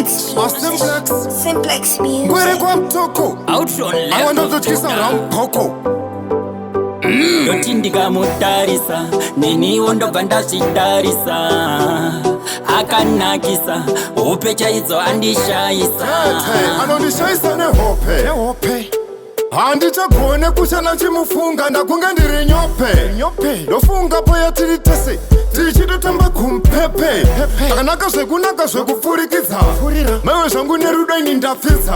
Simplex Music. Ngwere YekwaMutoko. Altron I want to kiss around Coco. Doti ndikamutarisa neniwo ndobva ndazvitarisa akanakisa hope chaidzo andishayisa anondishayisa nehope handichagone kuchana chimufunga ndakunge ndiri nyope ndofunga poya tiri tese tichitotamba kumpepe akanaka zvekunaka zvekupfurikidza maiwe zvangu nerudo ini ndapfidza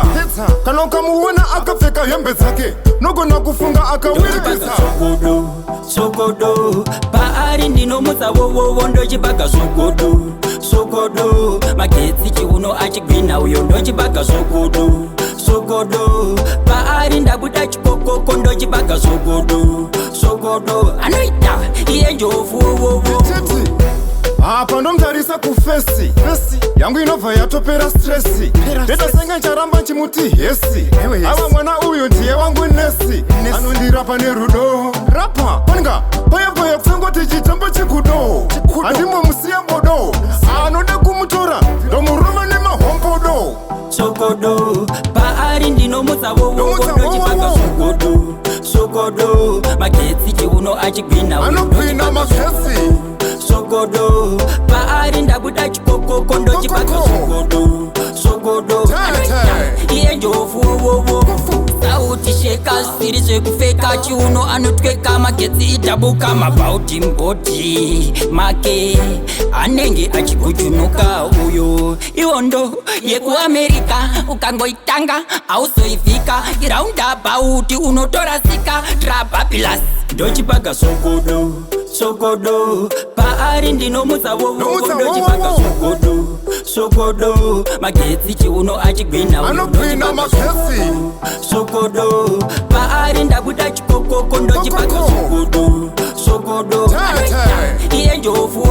kana ukamuona akapfeka hembe dzake nogona kufunga akawirikidza sogodo paari ndinomutsa vovovo ndochibaga sogodo magetsi chiuno achigwina uyo ndochibaga sogodo paari ndabuda chikokoko ndochibaga sogodo anoita iye njovu wovovo apa ndomtarisa kufesi yangu inobva yatopera stresi ndetasenga ncharamba chimuti hesi ava mwana uyu ndiye wangu nesi anondirapa nerudo rapa paninga paya kusangoti chitambo chikudo handimomusiya mbodo anoda kumutora ndomurume nemahombodo sogodo paari ndinomutsa vovovo ndochibaga sogodo magetsi chiuno achigwina anogwina magetsi sogodo paari ndabuda chikokoko ndochibaga sogodo iye njovu wovovo sauti sheka zviri zvekupfeka chiuno anotweka magetsi itabuka mabhauti mboti make anenge achigujunuka uyo iwondo yekuamerica ukangoitanga auzoivhika iraundabhauti unotorasika trababilas ndochibaga sogodo paari ndinomutsa vovovo ndochibaga sogodo magetsi chiuno achigwina anogwina magetsi sogodo paari ndabuda chikokoko ndochibaga sogodo iye njovu